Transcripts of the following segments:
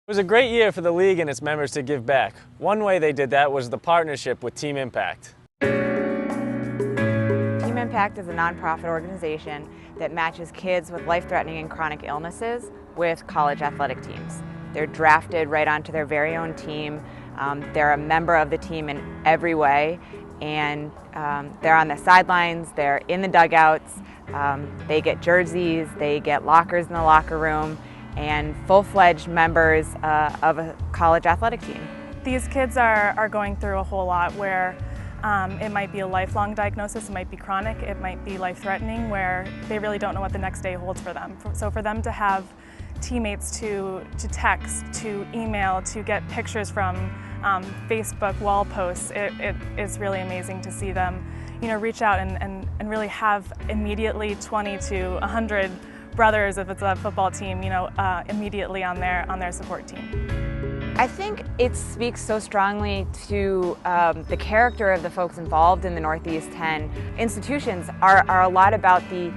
It was a great year for the league and its members to give back. One way they did that was the partnership with Team Impact. Team Impact is a nonprofit organization that matches kids with life-threatening and chronic illnesses with college athletic teams. They're drafted right onto their very own team. They're a member of the team in every way, and they're on the sidelines, they're in the dugouts, they get jerseys, they get lockers in the locker room, and full-fledged members of a college athletic team. These kids are going through a whole lot where it might be a lifelong diagnosis, it might be chronic, it might be life-threatening, where they really don't know what the next day holds for them. So for them to have teammates to text, to email, to get pictures from Facebook wall posts, it is really amazing to see them, reach out and really have immediately 20 to 100 brothers, if it's a football team, immediately on their support team. I think it speaks so strongly to the character of the folks involved in the Northeast-10. Institutions are a lot about the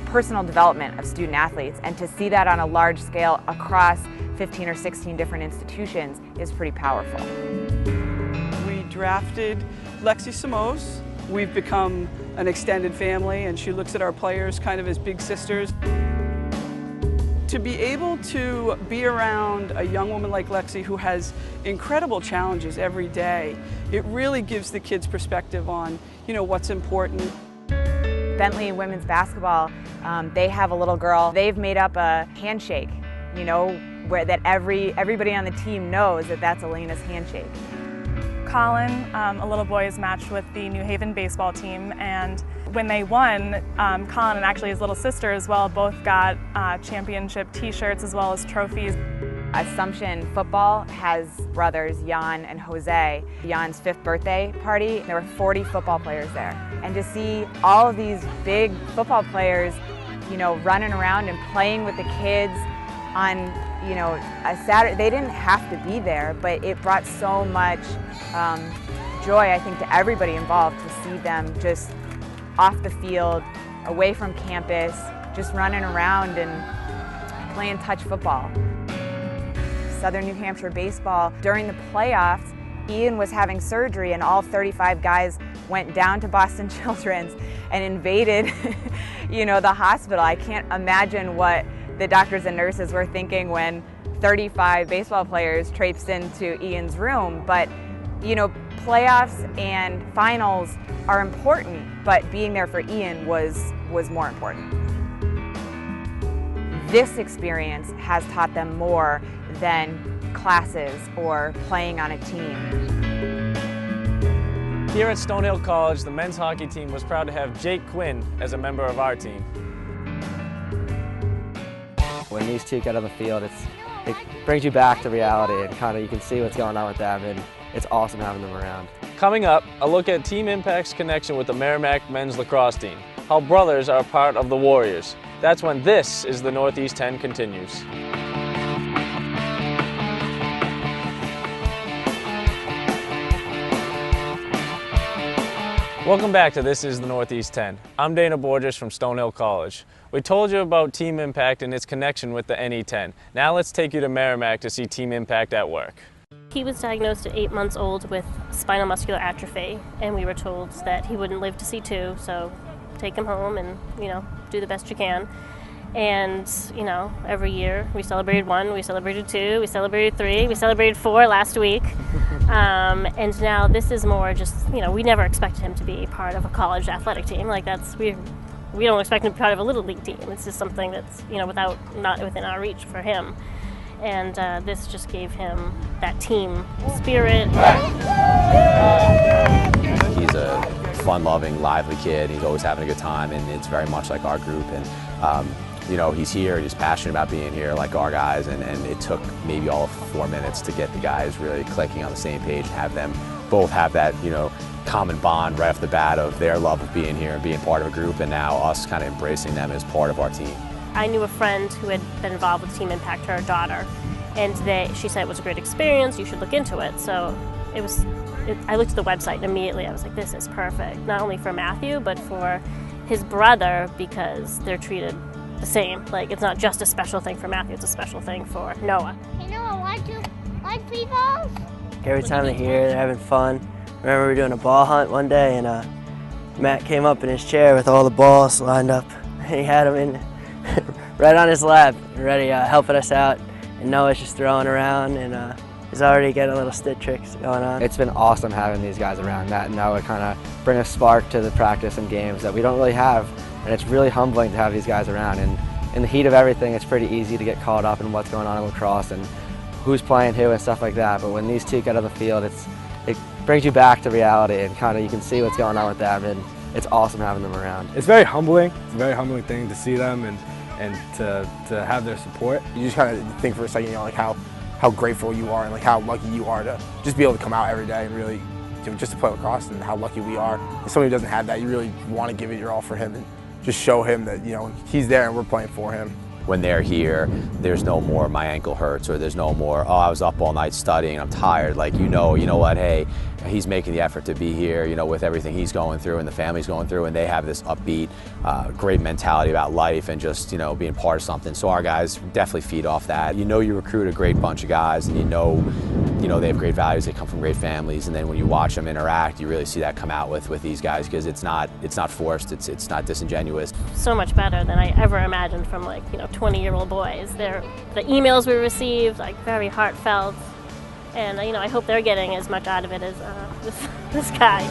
personal development of student athletes, and to see that on a large scale across 15 or 16 different institutions is pretty powerful. We drafted Lexi Samos. We've become an extended family, and she looks at our players kind of as big sisters. To be able to be around a young woman like Lexi who has incredible challenges every day, it really gives the kids perspective on, what's important. Bentley women's basketball, they have a little girl. They've made up a handshake, where that everybody on the team knows that that's Elena's handshake. Colin, a little boy, is matched with the New Haven baseball team, and when they won, Colin and actually his little sister as well both got championship t-shirts as well as trophies. Assumption football has brothers Jan and Jose. Jan's 5th birthday party, there were 40 football players there. And to see all of these big football players, running around and playing with the kids on, a Saturday, they didn't have to be there, but it brought so much joy, I think, to everybody involved to see them just off the field, away from campus, just running around and playing touch football. Southern New Hampshire baseball, during the playoffs, Ian was having surgery and all 35 guys went down to Boston Children's and invaded the hospital. I can't imagine what the doctors and nurses were thinking when 35 baseball players traipsed into Ian's room, but playoffs and finals are important, but being there for Ian was more important. This experience has taught them more than classes or playing on a team. Here at Stonehill College, the men's hockey team was proud to have Jake Quinn as a member of our team. When these two get on the field, it brings you back to reality, and you can see what's going on with them, and it's awesome having them around. Coming up, a look at Team Impact's connection with the Merrimack men's lacrosse team, how brothers are part of the Warriors. That's when This is the Northeast-10 continues. Welcome back to This is the Northeast-10. I'm Dana Borges from Stonehill College. We told you about Team Impact and its connection with the NE10. Now let's take you to Merrimack to see Team Impact at work. He was diagnosed at 8 months old with spinal muscular atrophy, and we were told that he wouldn't live to see 2, so take him home and, do the best you can. And, every year we celebrated 1, we celebrated 2, we celebrated 3, we celebrated 4 last week. And now this is more just, we never expected him to be part of a college athletic team. We don't expect him to be part of a little league team. It's just something that's, not within our reach for him. And this just gave him that team spirit. He's a fun-loving, lively kid. He's always having a good time, and it's very much like our group. And he's here, he's passionate about being here like our guys, and it took maybe all of 4 minutes to get the guys really clicking on the same page and have them both have that, common bond right off the bat of their love of being here and being part of a group, and now us kind of embracing them as part of our team. I knew a friend who had been involved with Team Impact, her daughter, and she said it was a great experience, you should look into it. So I looked at the website and immediately I was like, this is perfect, not only for Matthew, but for his brother, because they're treated the same. Like, it's not just a special thing for Matthew, it's a special thing for Noah. Hey Noah, why do you like free balls? Every time they're here, they're having fun. Remember we were doing a ball hunt one day, and Matt came up in his chair with all the balls lined up. He had them in right on his lap, ready, helping us out. And Noah's just throwing around, and he's already getting little stick tricks going on. It's been awesome having these guys around. Matt and Noah kind of bring a spark to the practice and games that we don't really have, and it's really humbling to have these guys around. And in the heat of everything, it's pretty easy to get caught up in what's going on in lacrosse and who's playing who and stuff like that. But when these two get on the field, it brings you back to reality, and kind of you can see what's going on with them, and it's awesome having them around. It's very humbling. It's a very humbling thing to see them and to have their support. You just kind of think for a second, you know, like how grateful you are and like how lucky you are to just be able to come out every day and really just to play lacrosse, and how lucky we are. If somebody who doesn't have that, you really want to give it your all for him and just show him that, you know, he's there and we're playing for him. When they're here, there's no more my ankle hurts, or there's no more, oh, I was up all night studying, I'm tired. Like, you know what, hey, he's making the effort to be here, you know, with everything he's going through and the family's going through, and they have this upbeat, great mentality about life and just, you know, being part of something. So our guys definitely feed off that. You know, you recruit a great bunch of guys, and you know they have great values, they come from great families, and then when you watch them interact, you really see that come out with these guys, because it's not forced, it's not disingenuous. So much better than I ever imagined from, like, you know, 20-year-old boys. The emails we received, like, very heartfelt, and you know, I hope they're getting as much out of it as this guy.